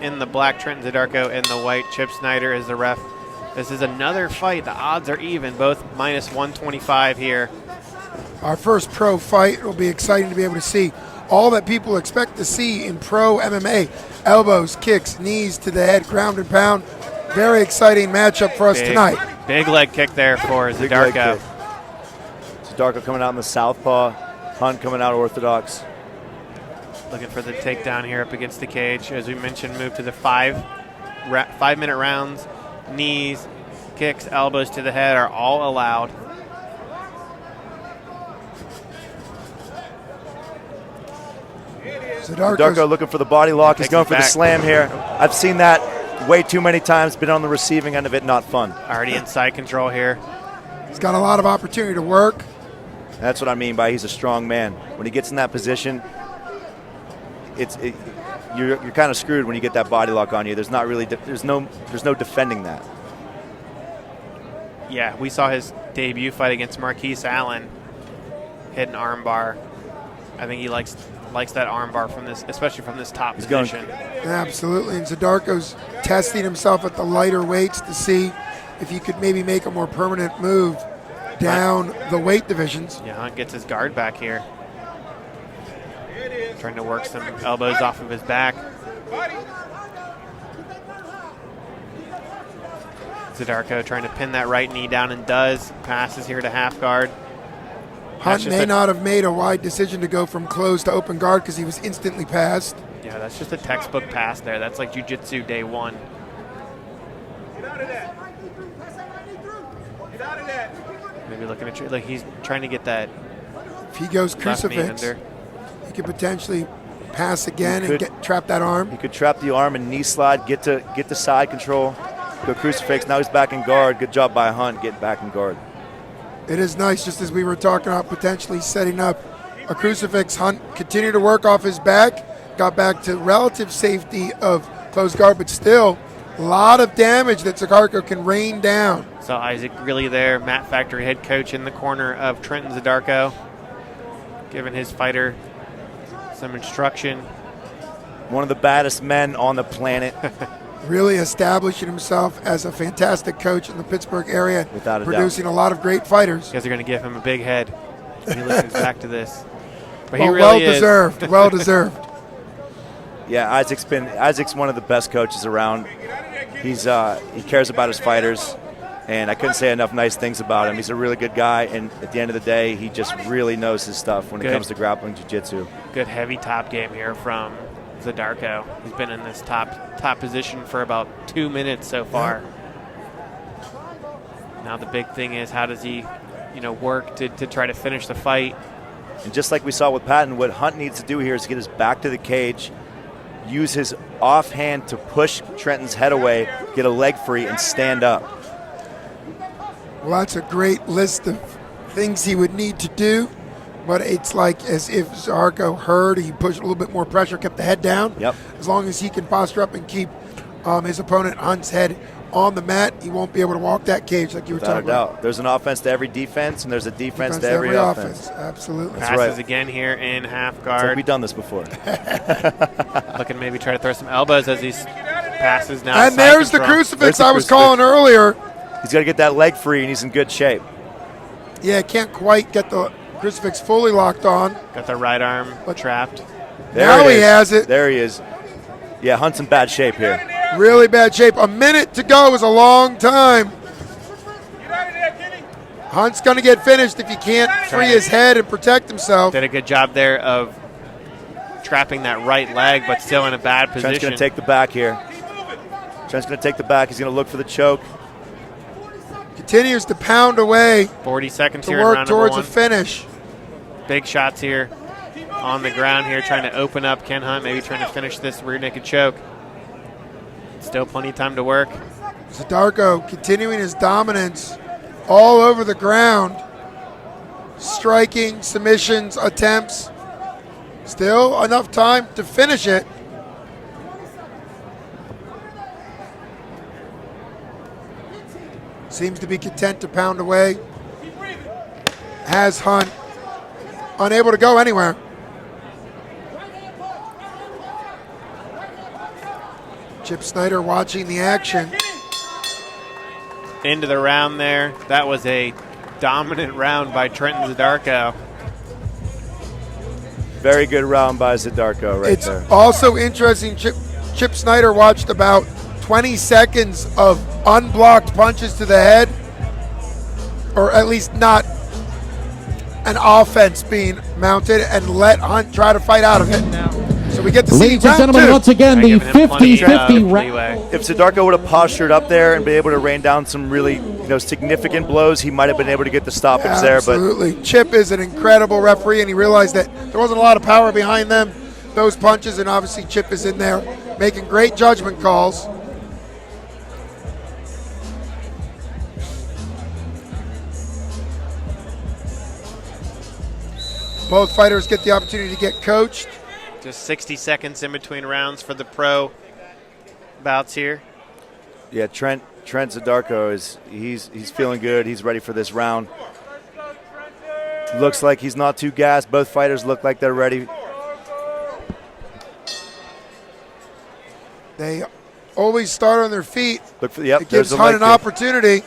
In the black, Trenton Zdarko. In the white, Chip Snyder is the ref. This is another fight. The odds are even, both minus 125 here. Our first pro fight will be exciting to be able to see all that people expect to see in pro MMA. Elbows, kicks, knees to the head, ground and pound. Very exciting matchup for us tonight. Big leg kick there for Zdarko. Zdarko coming out in the southpaw. Hunt coming out orthodox. Looking for the takedown here up against the cage. As we mentioned, move to the 5-minute rounds. Knees, kicks, elbows to the head are all allowed. Zdarko looking for the body lock. He's going for the slam here. I've seen that way too many times. Been on the receiving end of it. Not fun. Already in side control here. He's got a lot of opportunity to work. That's what I mean by he's a strong man. When he gets in that position, you're kind of screwed when you get that body lock on you. There's no defending that. Yeah, we saw his debut fight against Marquise Allen hit an arm bar. I think he likes that arm bar from this, especially from this top position. Absolutely, and Zdarko's testing himself at the lighter weights to see if he could maybe make a more permanent move down the weight divisions. Yeah, Hunt gets his guard back here. Trying to work some elbows off of his back. Zdarko trying to pin that right knee down and does. Passes here to half guard. Hunt may not have made a wide decision to go from closed to open guard because he was instantly passed. Yeah, that's just a textbook pass there. That's like jiu-jitsu day one. Maybe looking at like he's trying to get that. If he goes crucifix, he could potentially pass again and trap that arm. He could trap the arm and knee slide, get the side control, go crucifix. Now he's back in guard. Good job by Hunt getting back in guard. It is nice, just as we were talking about potentially setting up a crucifix. Hunt continued to work off his back, got back to relative safety of closed guard, but still a lot of damage that Zdarko can rain down. So Isaac really there, Matt Factory head coach in the corner of Trenton Zdarko, giving his fighter some instruction. One of the baddest men on the planet. Really establishing himself as a fantastic coach in the Pittsburgh area, without a producing doubt. A lot of great fighters. You guys are going to give him a big head when he listens back to this. But well, he really deserved. Well deserved. Yeah, Isaac's one of the best coaches around. He cares about his fighters, and I couldn't say enough nice things about him. He's a really good guy, and at the end of the day, he just really knows his stuff when it comes to grappling jiu-jitsu. Good heavy top game here from Zdarko. He's been in this top position for about 2 minutes so far. Now the big thing is, how does he, work to try to finish the fight? And just like we saw with Patton, what Hunt needs to do here is to get his back to the cage, use his offhand to push Trenton's head away, get a leg free, and stand up. Well, that's a great list of things he would need to do. But it's like as if Zdarko heard, he pushed a little bit more pressure, kept the head down. Yep. As long as he can posture up and keep his opponent Hunt's head on the mat, he won't be able to walk that cage like you were talking about. There's an offense to every defense, and there's a defense to every offense. Absolutely. Passes right again here in half guard. It's like we've done this before. Looking to maybe try to throw some elbows as he passes now. And there's the crucifix I was calling earlier. He's got to get that leg free, and he's in good shape. Yeah, can't quite get the crucifix fully locked on. Got the right arm trapped. Now he has it. There he is. Yeah, Hunt's in bad shape here. Really bad shape. A minute to go is a long time. Hunt's going to get finished if he can't free his head and protect himself. Did a good job there of trapping that right leg, but still in a bad position. Trent's going to take the back here. Trent's going to take the back. He's going to look for the choke. Continues to pound away. 40 seconds here to in work round towards number one. a finish. Big shots here on the ground here, trying to open up Ken Hunt, maybe trying to finish this rear naked choke. Still plenty of time to work. Zdarko continuing his dominance all over the ground. Striking, submissions, attempts. Still enough time to finish it. Seems to be content to pound away. Has Hunt unable to go anywhere. Chip Snyder watching the action. Into the round there. That was a dominant round by Trenton Zdarko. Very good round by Zdarko right It's there. also interesting, Chip Snyder watched about 20 seconds of unblocked punches to the head, or at least not an offense being mounted, and let Hunt try to fight out of it. So we get to see Ladies and round gentlemen, two. once again, the Giving him plenty of 50-50 round. leeway. If Zdarko would have postured up there and been able to rain down some really significant blows, he might have been able to get the stoppage there. But Absolutely. Chip is an incredible referee, and he realized that there wasn't a lot of power behind those punches, and obviously Chip is in there making great judgment calls. Both fighters get the opportunity to get coached. Just 60 seconds in between rounds for the pro bouts here. yeah, Trent Zdarko he's feeling good. He's ready for this round. Looks like he's not too gassed. Both fighters look like they're ready. They always start on their feet. Yep, It there's gives a Hunt leg an kick. opportunity.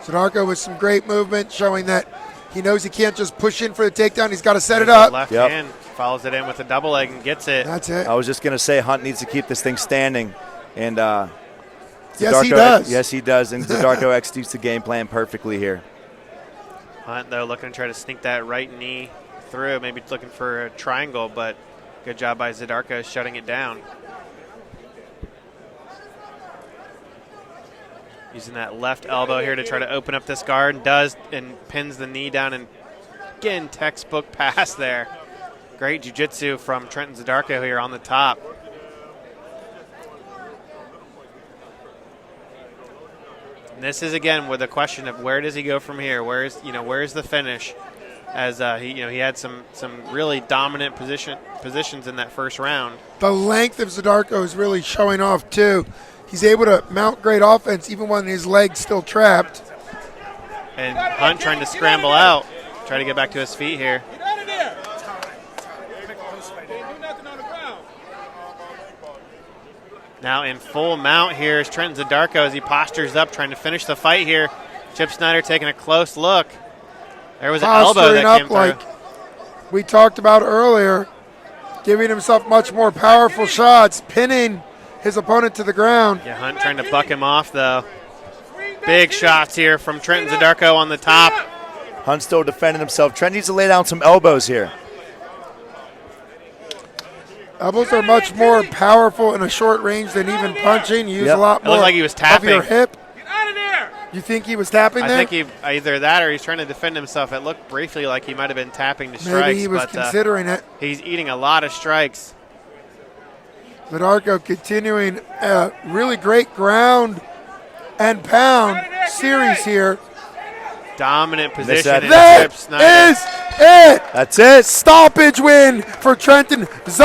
Zdarko with some great movement, showing that he knows he can't just push in for the takedown. He's got to set it There's the up. Left Yep. hand follows it in with a double leg and gets it. That's it. I was just going to say Hunt needs to keep this thing standing. And Yes, he Zdarko- does. Yes, he does. And Zdarko executes the game plan perfectly here. Hunt, though, looking to try to sneak that right knee through, maybe looking for a triangle, but good job by Zdarko shutting it down. Using that left elbow here to try to open up this guard, and does, and pins the knee down, and again, textbook pass there. Great jiu-jitsu from Trenton Zdarko here on the top. And this is again with the question of where does he go from here? Where's the finish? As he had some really dominant positions in that first round. The length of Zdarko is really showing off, too. He's able to mount great offense even when his leg's still trapped. And Hunt trying to scramble out, try to get back to his feet here. Now in full mount here is Trenton Zdarko as he postures up, trying to finish the fight here. Chip Snyder taking a close look. There was an elbow Posturing that came up through. like we talked about earlier, giving himself much more powerful shots, pinning his opponent to the ground. Yeah, Hunt trying to buck him off, though. Big shots here from Trenton Zdarko on the top. Hunt still defending himself. Trent needs to lay down some elbows here. Elbows are much more powerful in a short range than even punching. You use Yep. a lot It more looked like he was of your tapping. hip. You think he was tapping I there? think he either that or he's trying to defend himself. It looked briefly like he might have been tapping to strikes, Maybe he was but considering it. he's eating a lot of strikes. Zdarko continuing a really great ground and pound series here. Dominant Miss position that. in That Chip Snyder. is it. That's it. Stoppage win for Trenton Zdarko.